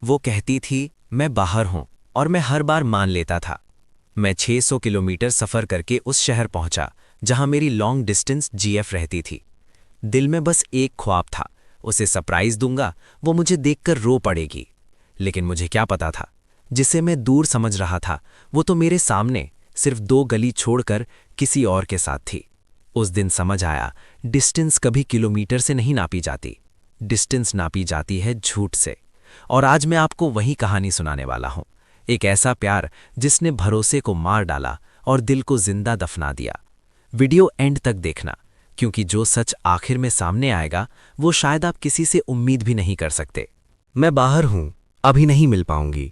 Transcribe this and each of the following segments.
वो कहती थी मैं बाहर हूं और मैं हर बार मान लेता था। मैं 600 किलोमीटर सफ़र करके उस शहर पहुंचा जहां मेरी लॉन्ग डिस्टेंस जीएफ रहती थी। दिल में बस एक ख्वाब था, उसे सरप्राइज दूंगा, वो मुझे देखकर रो पड़ेगी। लेकिन मुझे क्या पता था, जिसे मैं दूर समझ रहा था वो तो मेरे सामने सिर्फ 2 गली छोड़कर किसी और के साथ थी। उस दिन समझ आया, डिस्टेंस कभी किलोमीटर से नहीं नापी जाती, डिस्टेंस नापी जाती है झूठ से। और आज मैं आपको वही कहानी सुनाने वाला हूं, एक ऐसा प्यार जिसने भरोसे को मार डाला और दिल को जिंदा दफना दिया। वीडियो एंड तक देखना, क्योंकि जो सच आखिर में सामने आएगा वो शायद आप किसी से उम्मीद भी नहीं कर सकते। मैं बाहर हूं, अभी नहीं मिल पाऊंगी।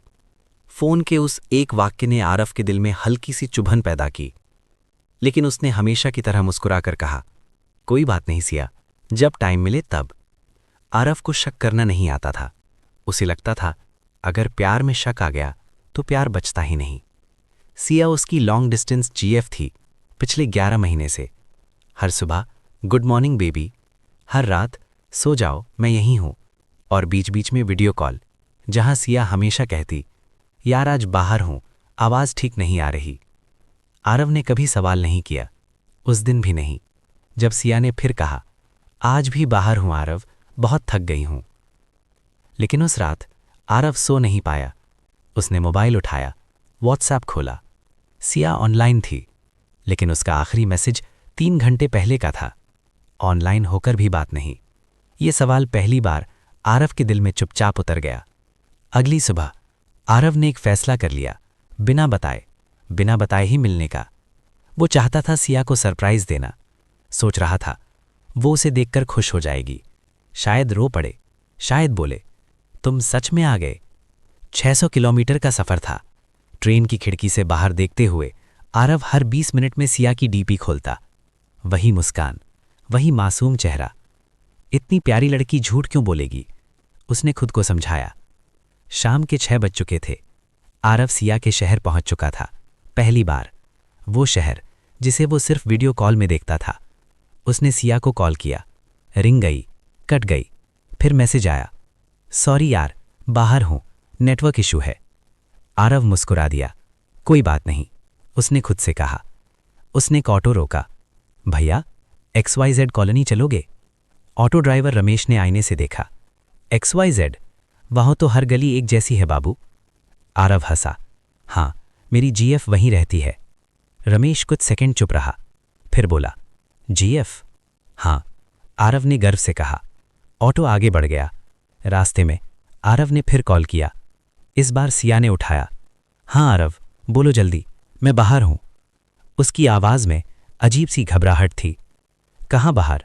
फोन के उस एक वाक्य ने आरव के दिल में हल्की सी चुभन पैदा की, लेकिन उसने हमेशा की तरह मुस्कुराकर कहा, कोई बात नहीं सिया, जब टाइम मिले तब। आरव को शक करना नहीं आता था। उसे लगता था अगर प्यार में शक आ गया तो प्यार बचता ही नहीं। सिया उसकी लॉन्ग डिस्टेंस जीएफ थी पिछले 11 महीने से। हर सुबह गुड मॉर्निंग बेबी, हर रात सो जाओ मैं यहीं हूं, और बीच बीच में वीडियो कॉल जहां सिया हमेशा कहती, यार आज बाहर हूं, आवाज ठीक नहीं आ रही। आरव ने कभी सवाल नहीं किया, उस दिन भी नहीं। जब सिया ने फिर कहा, आज भी बाहर हूं आरव, बहुत थक गई हूं। लेकिन उस रात आरव सो नहीं पाया। उसने मोबाइल उठाया, व्हाट्सएप खोला। सिया ऑनलाइन थी, लेकिन उसका आखिरी मैसेज 3 घंटे पहले का था। ऑनलाइन होकर भी बात नहीं। ये सवाल पहली बार आरव के दिल में चुपचाप उतर गया। अगली सुबह आरव ने एक फैसला कर लिया, बिना बताए ही मिलने का। वो चाहता था सिया को सरप्राइज देना। सोच रहा था वो उसे देखकर खुश हो जाएगी, शायद रो पड़े, शायद बोले, तुम सच में आ गए। 600 किलोमीटर का सफर था। ट्रेन की खिड़की से बाहर देखते हुए आरव हर 20 मिनट में सिया की डीपी खोलता। वही मुस्कान, वही मासूम चेहरा। इतनी प्यारी लड़की झूठ क्यों बोलेगी, उसने खुद को समझाया। शाम के 6 बज चुके थे। आरव सिया के शहर पहुंच चुका था, पहली बार। वो शहर जिसे वो सिर्फ वीडियो कॉल में देखता था। उसने सिया को कॉल किया, रिंग गई, कट गई, फिर मैसेज आया, सॉरी यार, बाहर हूं, नेटवर्क इशू है। आरव मुस्कुरा दिया, कोई बात नहीं, उसने खुद से कहा। उसने एक ऑटो रोका, भैया XYZ कॉलोनी चलोगे? ऑटो ड्राइवर रमेश ने आईने से देखा, XYZ, वहां तो हर गली एक जैसी है बाबू। आरव हंसा, हाँ मेरी जीएफ वहीं रहती है। रमेश कुछ सेकंड चुप रहा, फिर बोला, जीएफ? हाँ, आरव ने गर्व से कहा। ऑटो आगे बढ़ गया। रास्ते में आरव ने फिर कॉल किया। इस बार सिया ने उठाया, हाँ आरव, बोलो जल्दी, मैं बाहर हूं। उसकी आवाज में अजीब सी घबराहट थी। कहाँ बाहर?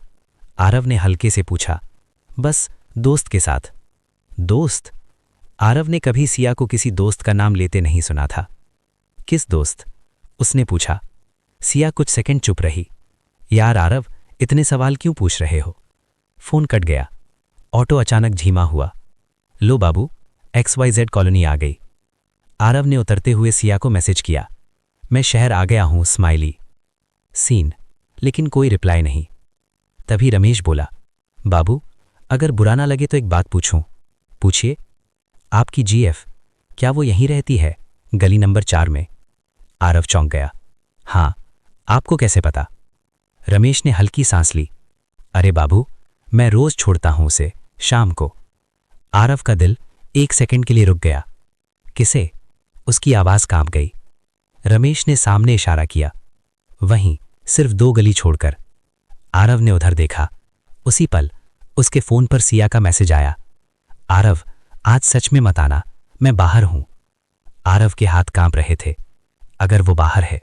आरव ने हल्के से पूछा। बस दोस्त के साथ। दोस्त? आरव ने कभी सिया को किसी दोस्त का नाम लेते नहीं सुना था। किस दोस्त? उसने पूछा। सिया कुछ सेकंड चुप रही। यार आरव, इतने सवाल क्यों पूछ रहे हो? फोन कट गया। ऑटो अचानक धीमा हुआ। लो बाबू, XYZ कॉलोनी आ गई। आरव ने उतरते हुए सिया को मैसेज किया, मैं शहर आ गया हूं, स्माइली सीन। लेकिन कोई रिप्लाई नहीं। तभी रमेश बोला, बाबू अगर बुरा ना लगे तो एक बात पूछूं? पूछिए। आपकी जीएफ, क्या वो यहीं रहती है, गली नंबर 4 में? आरव चौंक गया। हाँ, आपको कैसे पता? रमेश ने हल्की सांस ली। अरे बाबू, मैं रोज छोड़ता हूं उसे, शाम को। आरव का दिल 1 सेकंड के लिए रुक गया। किसे? उसकी आवाज कांप गई। रमेश ने सामने इशारा किया, वहीं, सिर्फ 2 गली छोड़कर। आरव ने उधर देखा। उसी पल उसके फोन पर सिया का मैसेज आया, आरव आज सच में मत आना, मैं बाहर हूं। आरव के हाथ कांप रहे थे। अगर वो बाहर है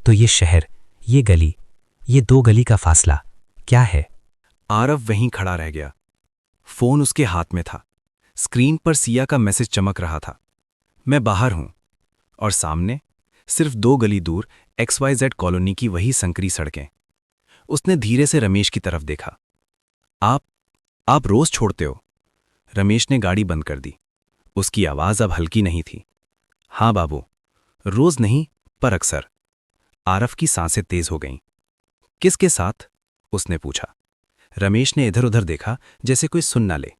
तो ये शहर, ये गली, ये 2 गली का फासला क्या है? आरव वहीं खड़ा रह गया। फोन उसके हाथ में था। स्क्रीन पर सिया का मैसेज चमक रहा था, मैं बाहर हूं। और सामने, सिर्फ 2 गली दूर, XYZ कॉलोनी की वही संकरी सड़कें। उसने धीरे से रमेश की तरफ देखा। आप रोज छोड़ते हो? रमेश ने गाड़ी बंद कर दी। उसकी आवाज अब हल्की नहीं थी। हाँ बाबू, रोज नहीं पर अक्सर। आरव की सांसें तेज हो गईं। किसके साथ? उसने पूछा। रमेश ने इधर उधर देखा, जैसे कोई सुन ना ले।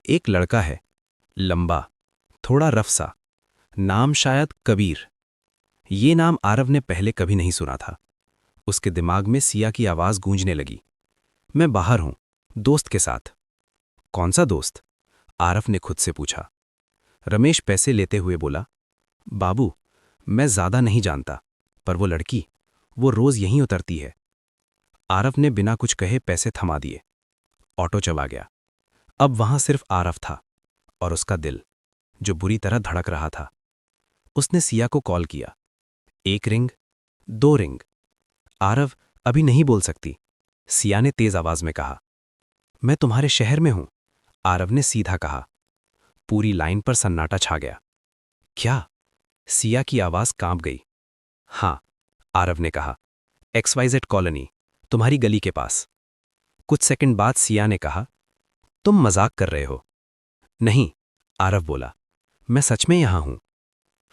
एक लड़का है, लंबा, थोड़ा रफ सा। नाम शायद कबीर। ये नाम आरव ने पहले कभी नहीं सुना था। उसके दिमाग में सिया की आवाज़ गूंजने लगी। मैं बाहर हूं, दोस्त के साथ। कौन सा दोस्त? आरव ने खुद से पूछा। रमेश पैसे लेते हुए बोला, बाबू, मैं ज़्यादा नहीं जानता, पर वो लड़की, वो रोज़ यहीं उतरती है। आरव ने बिना कुछ कहे पैसे थमा दिए। ऑटो चला गया। अब वहां सिर्फ आरव था और उसका दिल, जो बुरी तरह धड़क रहा था। उसने सिया को कॉल किया। 1 रिंग, 2 रिंग। आरव, अभी नहीं बोल सकती, सिया ने तेज आवाज में कहा। मैं तुम्हारे शहर में हूं, आरव ने सीधा कहा। पूरी लाइन पर सन्नाटा छा गया। क्या? सिया की आवाज कांप गई। हां, आरव ने कहा, XYZ कॉलोनी, तुम्हारी गली के पास। कुछ सेकंड बाद सिया ने कहा, तुम मजाक कर रहे हो? नहीं, आरव बोला, मैं सच में यहां हूं।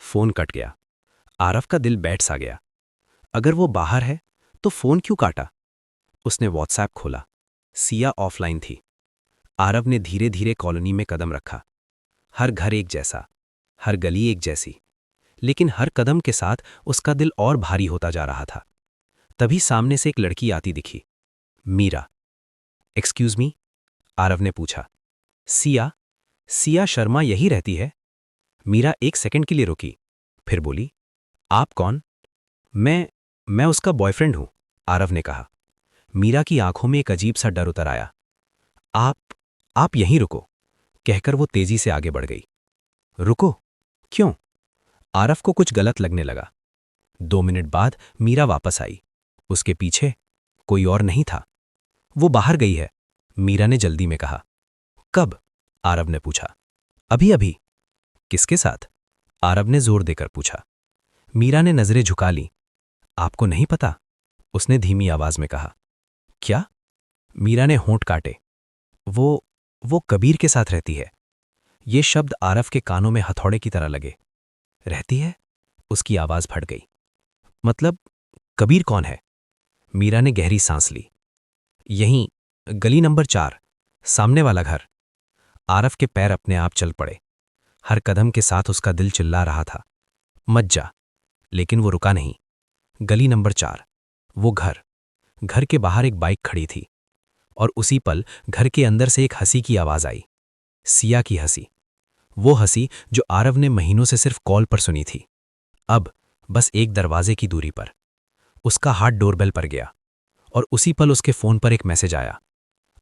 फोन कट गया। आरव का दिल बैठ सा गया। अगर वो बाहर है तो फोन क्यों काटा? उसने व्हाट्सएप खोला। सिया ऑफलाइन थी। आरव ने धीरे धीरे कॉलोनी में कदम रखा। हर घर एक जैसा, हर गली एक जैसी, लेकिन हर कदम के साथ उसका दिल और भारी होता जा रहा था। तभी सामने से एक लड़की आती दिखी। मीरा। Excuse me? आरव ने पूछा। सिया शर्मा यही रहती है? मीरा 1 सेकंड के लिए रुकी, फिर बोली, आप कौन? मैं उसका बॉयफ्रेंड हूं, आरव ने कहा। मीरा की आंखों में एक अजीब सा डर उतर आया। आप यहीं रुको, कहकर वो तेजी से आगे बढ़ गई। रुको? क्यों? आरव को कुछ गलत लगने लगा। 2 मिनट बाद मीरा वापस आई। उसके पीछे कोई और नहीं था। वो बाहर गई है, मीरा ने जल्दी में कहा। कब? आरव ने पूछा। अभी अभी। किसके साथ? आरव ने जोर देकर पूछा। मीरा ने नजरें झुका ली। आपको नहीं पता? उसने धीमी आवाज में कहा। क्या? मीरा ने होंठ काटे। वो कबीर के साथ रहती है। ये शब्द आरव के कानों में हथौड़े की तरह लगे। रहती है? उसकी आवाज फट गई। मतलब, कबीर कौन है? मीरा ने गहरी सांस ली। यहीं, गली नंबर 4, सामने वाला घर। आरव के पैर अपने आप चल पड़े। हर कदम के साथ उसका दिल चिल्ला रहा था, मत जा। लेकिन वो रुका नहीं। गली नंबर 4, वो घर के बाहर एक बाइक खड़ी थी, और उसी पल घर के अंदर से एक हंसी की आवाज आई। सिया की हंसी। वो हंसी जो आरव ने महीनों से सिर्फ कॉल पर सुनी थी। अब बस एक दरवाजे की दूरी पर। उसका हाथ डोरबेल पर गया, और उसी पल उसके फोन पर एक मैसेज आया।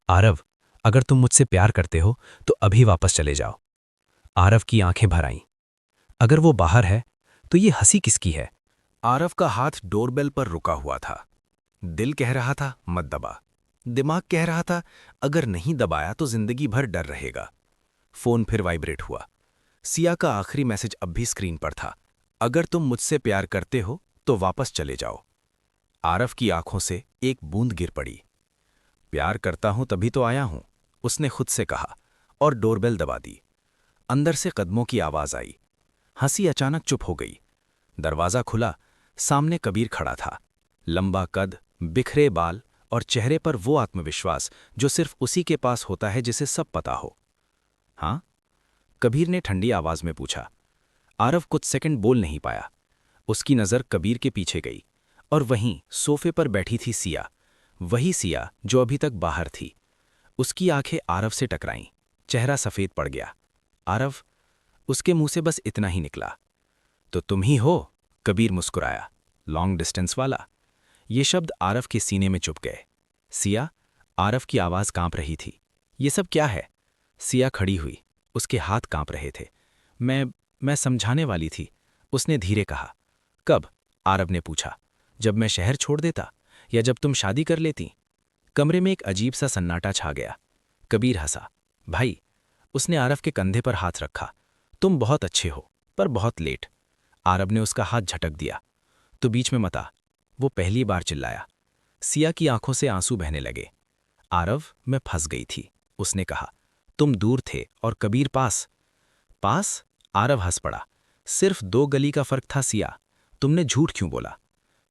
आरव, अगर तुम मुझसे प्यार करते हो तो अभी वापस चले जाओ। आरव की आंखें भर आईं। अगर वो बाहर है तो ये हंसी किसकी है? आरव का हाथ डोरबेल पर रुका हुआ था। दिल कह रहा था मत दबा। दिमाग कह रहा था अगर नहीं दबाया तो जिंदगी भर डर रहेगा। फोन फिर वाइब्रेट हुआ। सिया का आखिरी मैसेज अब भी स्क्रीन पर था। अगर तुम मुझसे प्यार करते हो तो वापस चले जाओ। आरव की आंखों से एक बूंद गिर पड़ी। प्यार करता हूं तभी तो आया हूं, उसने खुद से कहा, और डोरबेल दबा दी। अंदर से कदमों की आवाज आई। हंसी अचानक चुप हो गई। दरवाजा खुला। सामने कबीर खड़ा था। लंबा कद, बिखरे बाल और चेहरे पर वो आत्मविश्वास जो सिर्फ उसी के पास होता है जिसे सब पता हो। हाँ? कबीर ने ठंडी आवाज में पूछा। आरव कुछ सेकंड बोल नहीं पाया। उसकी नजर कबीर के पीछे गई, और वहीं सोफे पर बैठी थी सिया। वही सिया जो अभी तक बाहर थी। उसकी आंखें आरव से टकराईं। चेहरा सफेद पड़ गया। आरव, उसके मुंह से बस इतना ही निकला। तो तुम ही हो? कबीर मुस्कुराया। लॉन्ग डिस्टेंस वाला। ये शब्द आरव के सीने में चुप गए। सिया? आरव की आवाज कांप रही थी। ये सब क्या है? सिया खड़ी हुई। उसके हाथ कांप रहे थे। मैं समझाने वाली थी, उसने धीरे कहा। कब? आरव ने पूछा। जब मैं शहर छोड़ देता, या जब तुम शादी कर लेती? कमरे में एक अजीब सा सन्नाटा छा गया। कबीर हंसा। भाई, उसने आरव के कंधे पर हाथ रखा। तुम बहुत अच्छे हो, पर बहुत लेट। आरव ने उसका हाथ झटक दिया। तो बीच में मत आ, वो पहली बार चिल्लाया। सिया की आंखों से आंसू बहने लगे। आरव, मैं फंस गई थी, उसने कहा। तुम दूर थे और कबीर पास। पास? आरव हंस पड़ा। सिर्फ 2 गली का फर्क था सिया। तुमने झूठ क्यों बोला?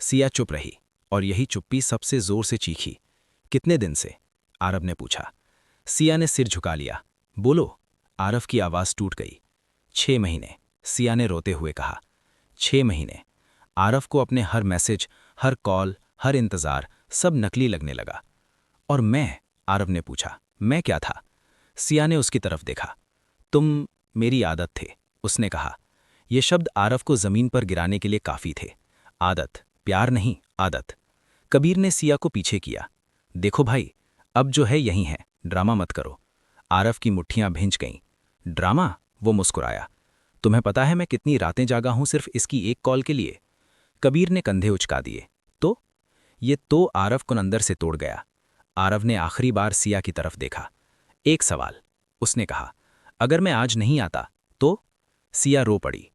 सिया चुप रही, और यही चुप्पी सबसे जोर से चीखी। कितने दिन से? आरव ने पूछा। सिया ने सिर झुका लिया। बोलो। आरव की आवाज टूट गई। 6 महीने, सिया ने रोते हुए कहा। 6 महीने। आरव को अपने हर मैसेज, हर कॉल, हर इंतज़ार सब नकली लगने लगा। और मैं? आरव ने पूछा। मैं क्या था? सिया ने उसकी तरफ देखा। तुम मेरी आदत थे, उसने कहा। ये शब्द आरव को ज़मीन पर गिराने के लिए काफ़ी थे। आदत, प्यार नहीं, आदत। कबीर ने सिया को पीछे किया। देखो भाई, अब जो है यही है, ड्रामा मत करो। आरव की मुट्ठियां भिंच गईं। ड्रामा? वो मुस्कुराया। तुम्हें पता है मैं कितनी रातें जागा हूं सिर्फ इसकी एक कॉल के लिए? कबीर ने कंधे उचका दिए। तो? ये तो आरव को अंदर से तोड़ गया। आरव ने आखिरी बार सिया की तरफ देखा। एक सवाल, उसने कहा। अगर मैं आज नहीं आता तो? सिया रो पड़ी।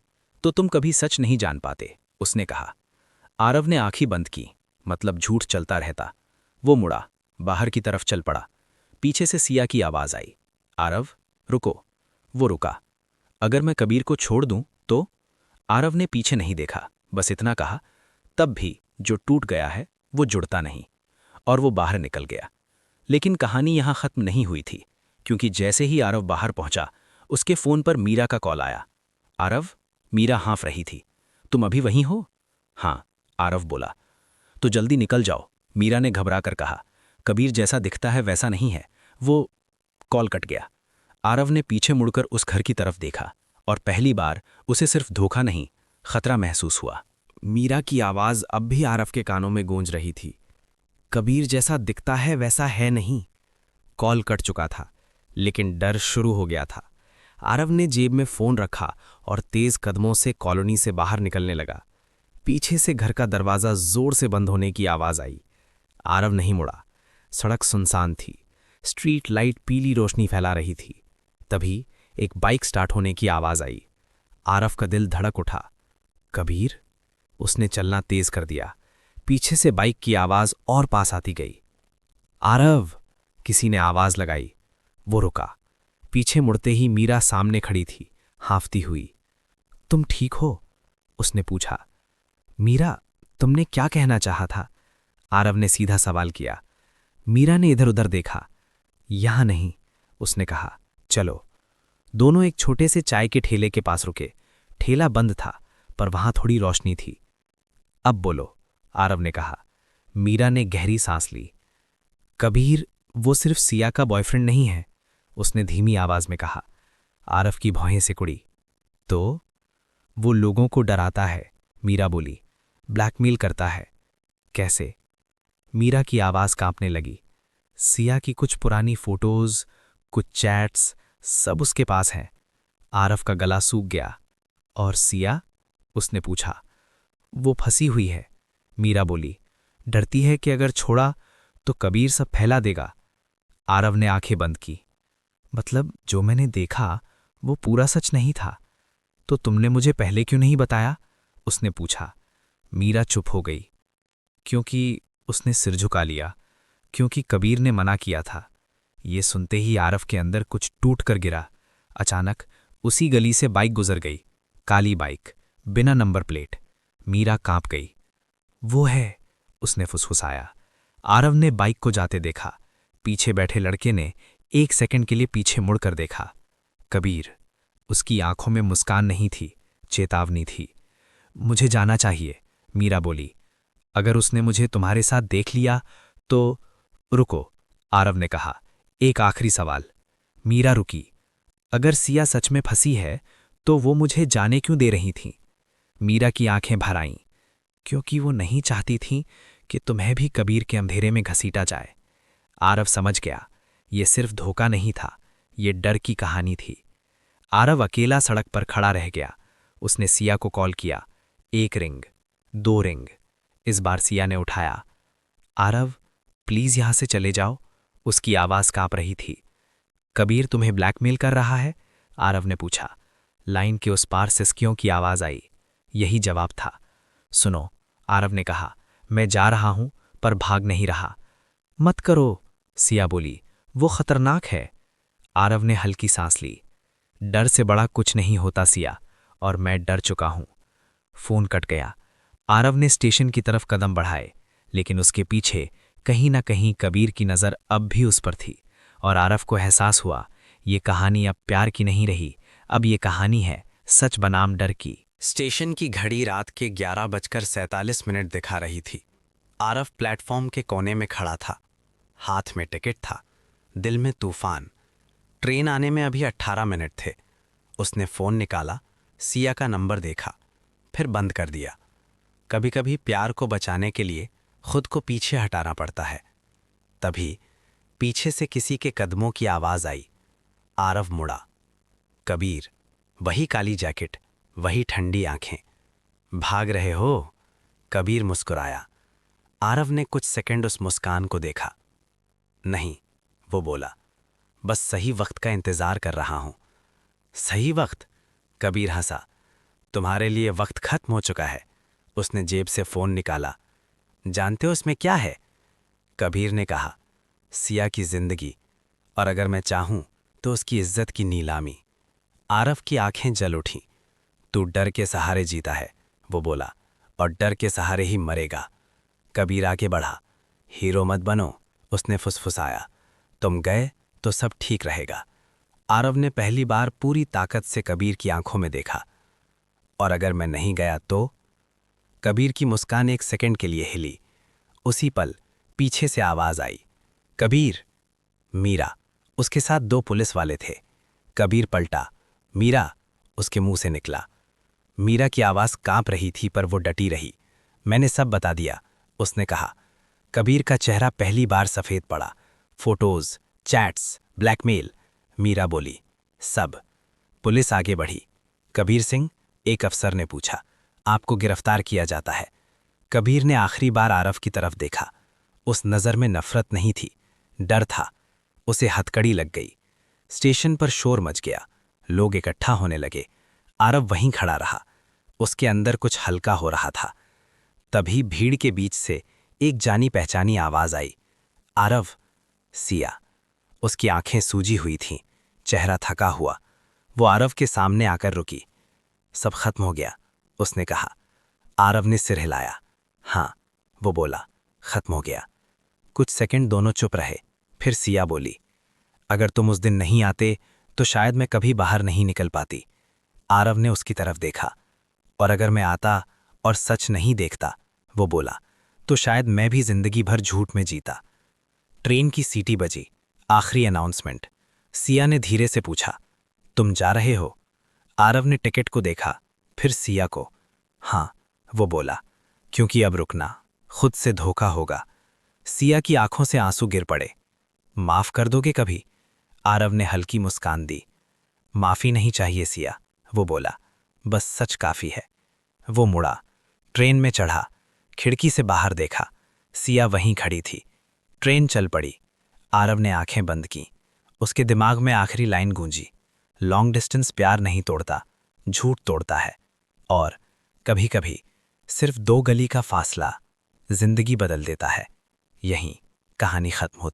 तो तुम कभी सच नहीं जान पाते, उसने कहा। आरव ने आंखें बंद की। मतलब झूठ चलता रहता। वो मुड़ा, बाहर की तरफ चल पड़ा। पीछे से सिया की आवाज आई। आरव, रुको। वो रुका। अगर मैं कबीर को छोड़ दूं तो? आरव ने पीछे नहीं देखा, बस इतना कहा, तब भी जो टूट गया है वो जुड़ता नहीं। और वो बाहर निकल गया। लेकिन कहानी यहां खत्म नहीं हुई थी, क्योंकि जैसे ही आरव बाहर पहुंचा, उसके फोन पर मीरा का कॉल आया। आरव? मीरा हाँफ रही थी। तुम अभी वहीं हो? हाँ, आरव बोला। तो जल्दी निकल जाओ, मीरा ने घबराकर कहा। कबीर जैसा दिखता है वैसा नहीं है वो। कॉल कट गया। आरव ने पीछे मुड़कर उस घर की तरफ देखा, और पहली बार उसे सिर्फ धोखा नहीं, खतरा महसूस हुआ। मीरा की आवाज अब भी आरव के कानों में गूंज रही थी। कबीर जैसा दिखता है वैसा है नहीं। कॉल कट चुका था, लेकिन डर शुरू हो गया था। आरव ने जेब में फोन रखा और तेज कदमों से कॉलोनी से बाहर निकलने लगा। पीछे से घर का दरवाजा जोर से बंद होने की आवाज आई। आरव नहीं मुड़ा। सड़क सुनसान थी। स्ट्रीट लाइट पीली रोशनी फैला रही थी। तभी एक बाइक स्टार्ट होने की आवाज आई। आरव का दिल धड़क उठा। कबीर? उसने चलना तेज कर दिया। पीछे से बाइक की आवाज और पास आती गई। आरव! किसी ने आवाज लगाई। वो रुका। पीछे मुड़ते ही मीरा सामने खड़ी थी, हांफती हुई। तुम ठीक हो? उसने पूछा। मीरा, तुमने क्या कहना चाहा था? आरव ने सीधा सवाल किया। मीरा ने इधर उधर देखा। यहां नहीं, उसने कहा। चलो। दोनों एक छोटे से चाय के ठेले के पास रुके। ठेला बंद था, पर वहां थोड़ी रोशनी थी। अब बोलो, आरव ने कहा। मीरा ने गहरी सांस ली। कबीर वो सिर्फ सिया का बॉयफ्रेंड नहीं है, उसने धीमी आवाज में कहा। आरव की भौहें सिकुड़ी। तो? वो लोगों को डराता है, मीरा बोली। ब्लैकमेल करता है। कैसे? मीरा की आवाज कांपने लगी। सिया की कुछ पुरानी फोटोज, कुछ चैट्स, सब उसके पास हैं। आरव का गला सूख गया। और सिया? उसने पूछा। वो फंसी हुई है, मीरा बोली। डरती है कि अगर छोड़ा तो कबीर सब फैला देगा। आरव ने आंखें बंद की। मतलब जो मैंने देखा वो पूरा सच नहीं था। तो तुमने मुझे पहले क्यों नहीं बताया? उसने पूछा। मीरा चुप हो गई। क्योंकि उसने सिर झुका लिया। क्योंकि कबीर ने मना किया था। ये सुनते ही आरव के अंदर कुछ टूट कर गिरा। अचानक उसी गली से बाइक गुजर गई। काली बाइक, बिना नंबर प्लेट। मीरा कांप गई। वो है, उसने फुसफुसाया। आरव ने बाइक को जाते देखा। पीछे बैठे लड़के ने एक सेकंड के लिए पीछे मुड़कर देखा। कबीर। उसकी आंखों में मुस्कान नहीं थी, चेतावनी थी। मुझे जाना चाहिए, मीरा बोली। अगर उसने मुझे तुम्हारे साथ देख लिया तो? रुको, आरव ने कहा। एक आखिरी सवाल। मीरा रुकी। अगर सिया सच में फंसी है तो वो मुझे जाने क्यों दे रही थीं? मीरा की आंखें भर आईं। क्योंकि वो नहीं चाहती थीं कि तुम्हें भी कबीर के अंधेरे में घसीटा जाए। आरव समझ गया, ये सिर्फ धोखा नहीं था, ये डर की कहानी थी। आरव अकेला सड़क पर खड़ा रह गया। उसने सिया को कॉल किया। 1 रिंग, 2 रिंग। इस बार सिया ने उठाया। आरव, प्लीज यहां से चले जाओ, उसकी आवाज कांप रही थी। कबीर तुम्हें ब्लैकमेल कर रहा है? आरव ने पूछा। लाइन के उस पार सिसकियों की आवाज आई। यही जवाब था। सुनो, आरव ने कहा, मैं जा रहा हूं पर भाग नहीं रहा। मत करो, सिया बोली, वो खतरनाक है। आरव ने हल्की सांस ली। डर से बड़ा कुछ नहीं होता सिया, और मैं डर चुका हूं। फोन कट गया। आरव ने स्टेशन की तरफ कदम बढ़ाए, लेकिन उसके पीछे कहीं ना कहीं कबीर की नज़र अब भी उस पर थी, और आरव को एहसास हुआ ये कहानी अब प्यार की नहीं रही, अब ये कहानी है सच बनाम डर की। स्टेशन की घड़ी रात के 11:47 दिखा रही थी। आरव प्लेटफॉर्म के कोने में खड़ा था। हाथ में टिकट था, दिल में तूफान। ट्रेन आने में अभी 18 मिनट थे। उसने फ़ोन निकाला, सिया का नंबर देखा, फिर बंद कर दिया। कभी कभी प्यार को बचाने के लिए खुद को पीछे हटाना पड़ता है। तभी पीछे से किसी के कदमों की आवाज़ आई। आरव मुड़ा। कबीर, वही काली जैकेट, वही ठंडी आंखें। भाग रहे हो? कबीर मुस्कुराया। आरव ने कुछ सेकंड उस मुस्कान को देखा। नहीं, वो बोला, बस सही वक्त का इंतज़ार कर रहा हूं। सही वक्त? कबीर हंसा। तुम्हारे लिए वक्त खत्म हो चुका है। उसने जेब से फ़ोन निकाला। जानते हो इसमें क्या है? कबीर ने कहा, सिया की जिंदगी, और अगर मैं चाहूं तो उसकी इज्जत की नीलामी। आरव की आंखें जल उठीं। तू डर के सहारे जीता है, वो बोला, और डर के सहारे ही मरेगा। कबीर आगे बढ़ा। हीरो मत बनो, उसने फुसफुसाया। तुम गए तो सब ठीक रहेगा। आरव ने पहली बार पूरी ताकत से कबीर की आंखों में देखा। और अगर मैं नहीं गया तो? कबीर की मुस्कान एक सेकंड के लिए हिली। उसी पल पीछे से आवाज आई, कबीर। मीरा, उसके साथ 2 पुलिस वाले थे। कबीर पलटा। मीरा, उसके मुंह से निकला। मीरा की आवाज कांप रही थी पर वो डटी रही। मैंने सब बता दिया, उसने कहा। कबीर का चेहरा पहली बार सफेद पड़ा। Photos, chats, blackmail. मीरा बोली, सब। पुलिस आगे बढ़ी। कबीर सिंह, एक अफसर ने पूछा, आपको गिरफ्तार किया जाता है। कबीर ने आखिरी बार आरव की तरफ देखा। उस नज़र में नफरत नहीं थी, डर था। उसे हथकड़ी लग गई। स्टेशन पर शोर मच गया। लोग इकट्ठा होने लगे। आरव वहीं खड़ा रहा। उसके अंदर कुछ हल्का हो रहा था। तभी भीड़ के बीच से एक जानी पहचानी आवाज आई, आरव। सिया। उसकी आंखें सूजी हुई थीं, चेहरा थका हुआ। वो आरव के सामने आकर रुकी। सब खत्म हो गया, उसने कहा। आरव ने सिर हिलाया। हाँ, वो बोला, खत्म हो गया। कुछ सेकंड दोनों चुप रहे। फिर सिया बोली, अगर तुम उस दिन नहीं आते तो शायद मैं कभी बाहर नहीं निकल पाती। आरव ने उसकी तरफ देखा। और अगर मैं आता और सच नहीं देखता, वो बोला, तो शायद मैं भी जिंदगी भर झूठ में जीता। ट्रेन की सीटी बजी। आखिरी अनाउंसमेंट। सिया ने धीरे से पूछा, तुम जा रहे हो? आरव ने टिकट को देखा, फिर सिया को। हाँ, वो बोला, क्योंकि अब रुकना खुद से धोखा होगा। सिया की आंखों से आंसू गिर पड़े। माफ कर दोगे कभी? आरव ने हल्की मुस्कान दी। माफी नहीं चाहिए सिया, वो बोला, बस सच काफी है। वो मुड़ा, ट्रेन में चढ़ा, खिड़की से बाहर देखा। सिया वहीं खड़ी थी। ट्रेन चल पड़ी। आरव ने आंखें बंद की। उसके दिमाग में आखिरी लाइन गूंजी, लॉन्ग डिस्टेंस प्यार नहीं तोड़ता, झूठ तोड़ता है। और कभी कभी सिर्फ 2 गली का फासला जिंदगी बदल देता है। यहीं कहानी खत्म होती।